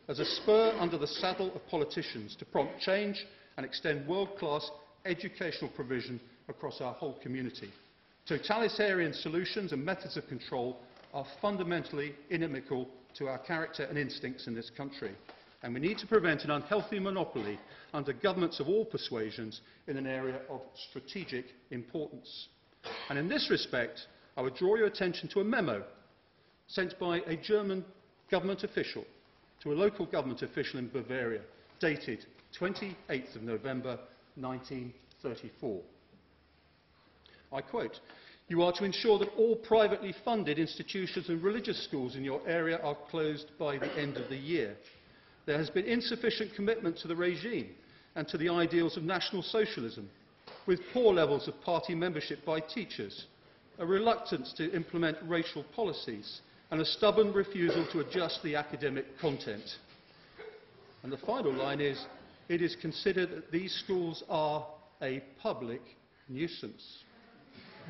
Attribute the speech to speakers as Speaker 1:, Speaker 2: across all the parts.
Speaker 1: as a spur under the saddle of politicians to prompt change and extend world-class educational provision across our whole community. Totalitarian solutions and methods of control are fundamentally inimical to our character and instincts in this country, and we need to prevent an unhealthy monopoly under governments of all persuasions in an area of strategic importance. And in this respect, I would draw your attention to a memo sent by a German government official to a local government official in Bavaria, dated 28th of November 1934. I quote, "You are to ensure that all privately funded institutions and religious schools in your area are closed by the end of the year. There has been insufficient commitment to the regime and to the ideals of National Socialism, with poor levels of party membership by teachers, a reluctance to implement racial policies, and a stubborn refusal to adjust the academic content." And the final line is, "It is considered that these schools are a public nuisance."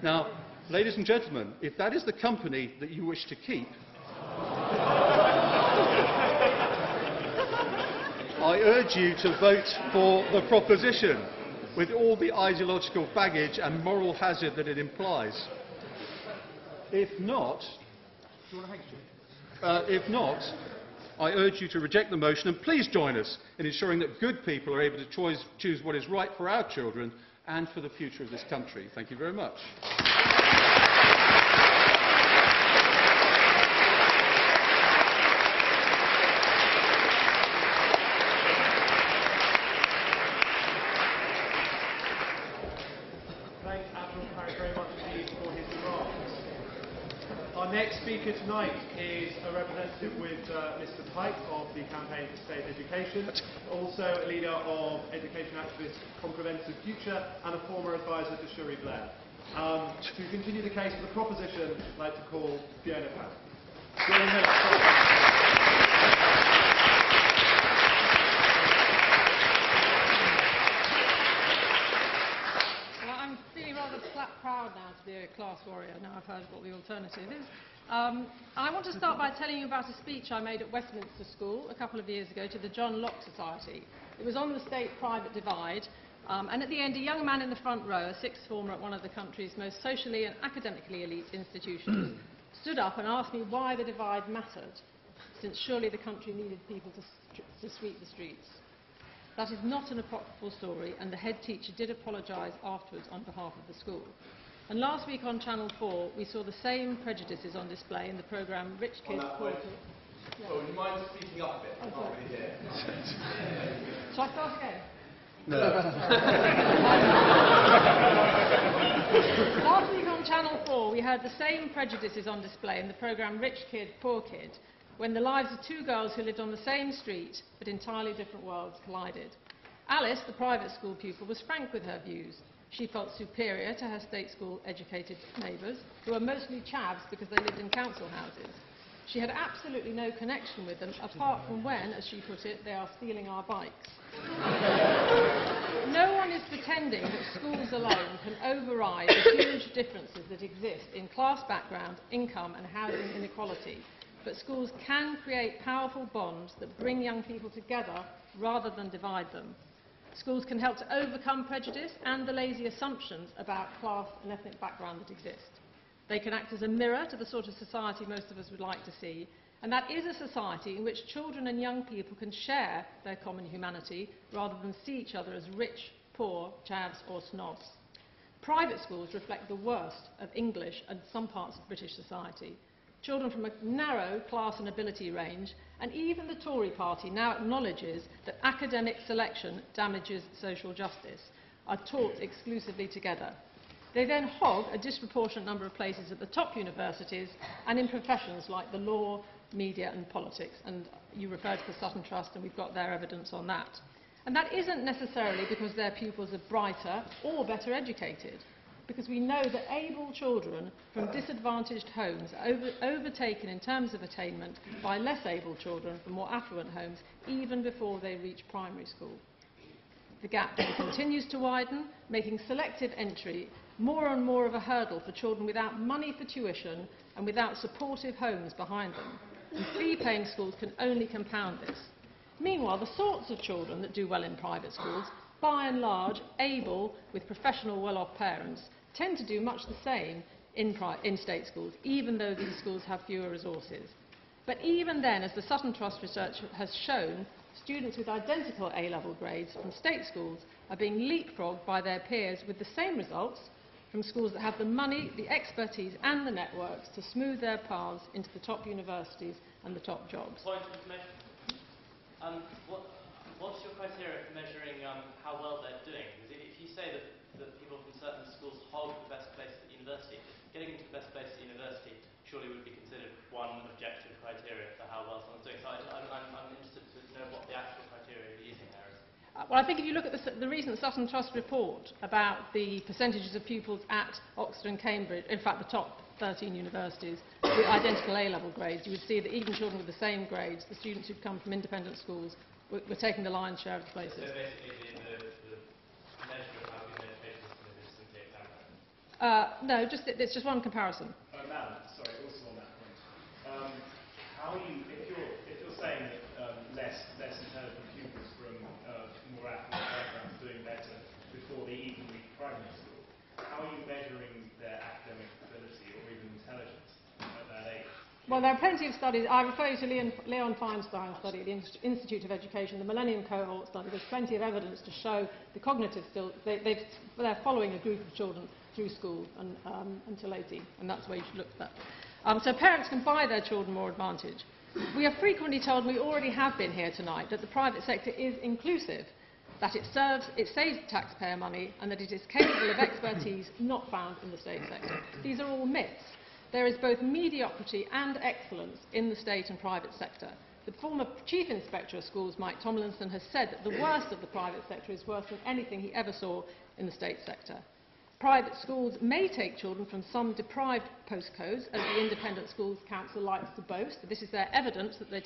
Speaker 1: Now, ladies and gentlemen, if that is the company that you wish to keep, I urge you to vote for the proposition, with all the ideological baggage and moral hazard that it implies. If not, I urge you to reject the motion, and please join us in ensuring that good people are able to choose what is right for our children and for the future of this country. Thank you very much.
Speaker 2: Our next speaker tonight is a representative with Mr. Pike of the Campaign for State Education, also a leader of education activists from Preventive Future and a former advisor to Shuri Blair. To continue the case for the proposition, I'd like to call Fiona Pan.
Speaker 3: Proud now to be a class warrior, now I've heard what the alternative is. I want to start by telling you about a speech I made at Westminster School a couple of years ago to the John Locke Society. It was on the state-private divide, and at the end a young man in the front row, a sixth former at one of the country's most socially and academically elite institutions, stood up and asked me why the divide mattered, since surely the country needed people to sweep the streets. That is not an apocryphal story, and the head teacher did apologise afterwards on behalf of the school. And last week on Channel 4, we saw the same prejudices on display in the programme Rich Kids, Poor Kids.
Speaker 4: Yeah. Oh, would you mind speaking up a bit? I can't really hear.
Speaker 3: Shall I start again?
Speaker 1: No.
Speaker 3: Last week on Channel 4, we heard the same prejudices on display in the programme Rich Kid, Poor Kid, when the lives of two girls who lived on the same street but entirely different worlds collided. Alice, the private school pupil, was frank with her views. She felt superior to her state school educated neighbours, who were mostly chavs because they lived in council houses. She had absolutely no connection with them, apart from when, as she put it, they are stealing our bikes. No one is pretending that schools alone can override the huge differences that exist in class background, income and housing inequality. But schools can create powerful bonds that bring young people together rather than divide them. Schools can help to overcome prejudice and the lazy assumptions about class and ethnic background that exist. They can act as a mirror to the sort of society most of us would like to see, and that is a society in which children and young people can share their common humanity rather than see each other as rich, poor, chavs or snobs. Private schools reflect the worst of English and some parts of British society. Children from a narrow class and ability range, and even the Tory party now acknowledges that academic selection damages social justice, are taught exclusively together. They then hog a disproportionate number of places at the top universities and in professions like the law, media and politics. And you referred to the Sutton Trust, and we've got their evidence on that. And that isn't necessarily because their pupils are brighter or better educated, because we know that able children from disadvantaged homes are overtaken in terms of attainment by less able children from more affluent homes even before they reach primary school. The gap then continues to widen, making selective entry more and more of a hurdle for children without money for tuition and without supportive homes behind them. And fee-paying schools can only compound this. Meanwhile, the sorts of children that do well in private schools, by and large, able, with professional, well-off parents, tend to do much the same in state schools, even though these schools have fewer resources. But even then, as the Sutton Trust research has shown, students with identical A-level grades from state schools are being leapfrogged by their peers with the same results from schools that have the money, the expertise and the networks to smooth their paths into the top universities and the top jobs.
Speaker 5: Point of information. What's your criteria for measuring how well they're doing? Because if you say that people from certain schools hold the best place at university, getting into the best place at university surely would be considered one objective criteria for how well someone's doing. So I'm interested to know what the actual criteria you're using there is.
Speaker 3: Well, I think if you look at the recent Sutton Trust report about the percentages of pupils at Oxford and Cambridge, in fact the top 13 universities, with identical A-level grades, you would see that even children with the same grades, the students who'd come from independent schools, were taking the lion's share of the places.
Speaker 5: So basically the measure of how good an education system is simply exam.
Speaker 3: No, it's just one comparison.
Speaker 6: Madam, sorry, also on that point. How are you, if you're saying that less intelligent pupils from more affluent backgrounds doing better before they even reach primary school, how are you measuring their academic ability or even intelligence at that age?
Speaker 3: Well, there are plenty of studies. I refer you to Leon Feinstein's study at the Institute of Education, the Millennium Cohort study. There's plenty of evidence to show the cognitive skills. They're following a group of children through school and, until 18, and that's where you should look at that. So parents can buy their children more advantage. We are frequently told, and we already have been here tonight, that the private sector is inclusive, that it saves taxpayer money, and that it is capable of expertise not found in the state sector. These are all myths. There is both mediocrity and excellence in the state and private sector. The former Chief Inspector of Schools, Mike Tomlinson, has said that the worst of the private sector is worse than anything he ever saw in the state sector. Private schools may take children from some deprived postcodes, as the Independent Schools Council likes to boast. This is their evidence that they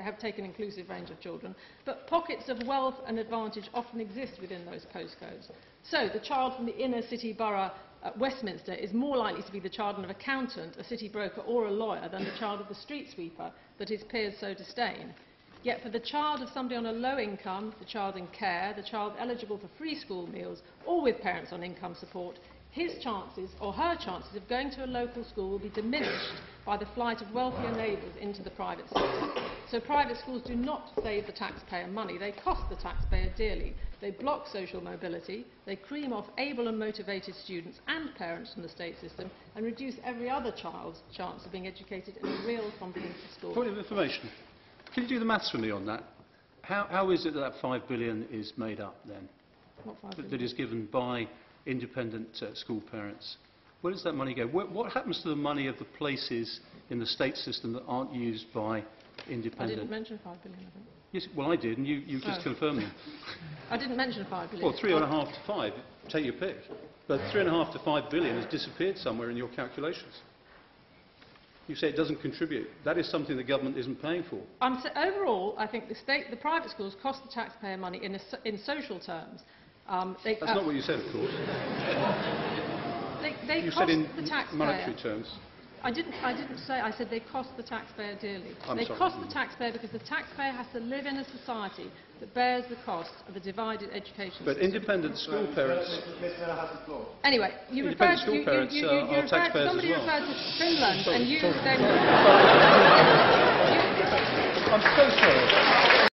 Speaker 3: have taken an inclusive range of children. But pockets of wealth and advantage often exist within those postcodes. So the child from the inner city borough at Westminster is more likely to be the child of an accountant, a city broker or a lawyer than the child of the street sweeper that his peers so disdain. Yet for the child of somebody on a low income, the child in care, the child eligible for free school meals, or with parents on income support, his chances or her chances of going to a local school will be diminished by the flight of wealthier neighbours into the private sector. So private schools do not save the taxpayer money, they cost the taxpayer dearly. They block social mobility, they cream off able and motivated students and parents from the state system, and reduce every other child's chance of being educated in a real comprehensive school.
Speaker 1: Point of information. Can you do the maths for me on that? How is it that 5 billion is made up then?
Speaker 3: What 5 billion?
Speaker 1: That is given by independent school parents. Where does that money go? What happens to the money of the places in the state system that aren't used by independent?
Speaker 3: I didn't mention 5 billion, I think.
Speaker 1: Yes, well I did, and you've just confirmed them.
Speaker 3: I didn't mention 5 billion.
Speaker 1: Well, 3.5 to 5, take your pick. But 3.5 to 5 billion has disappeared somewhere in your calculations. You say it doesn't contribute. That is something the government isn't paying for.
Speaker 3: Overall, I think the private schools cost the taxpayer money in social terms.
Speaker 1: That's not what you said, of course.
Speaker 3: They
Speaker 1: You
Speaker 3: cost
Speaker 1: said in
Speaker 3: the taxpayer.
Speaker 1: monetary terms.
Speaker 3: I didn't say. I said they cost the taxpayer dearly. They
Speaker 1: sorry.
Speaker 3: cost the taxpayer because the taxpayer has to live in a society that bears the cost of a divided education
Speaker 1: But
Speaker 3: system.
Speaker 1: independent school parents...
Speaker 6: Ms. Miller has the floor.
Speaker 3: Anyway, you
Speaker 1: Independent
Speaker 3: referred
Speaker 1: school
Speaker 3: to
Speaker 1: parents are taxpayers
Speaker 3: somebody
Speaker 1: as well.
Speaker 3: referred to Finland, and you then.
Speaker 1: I'm so sorry.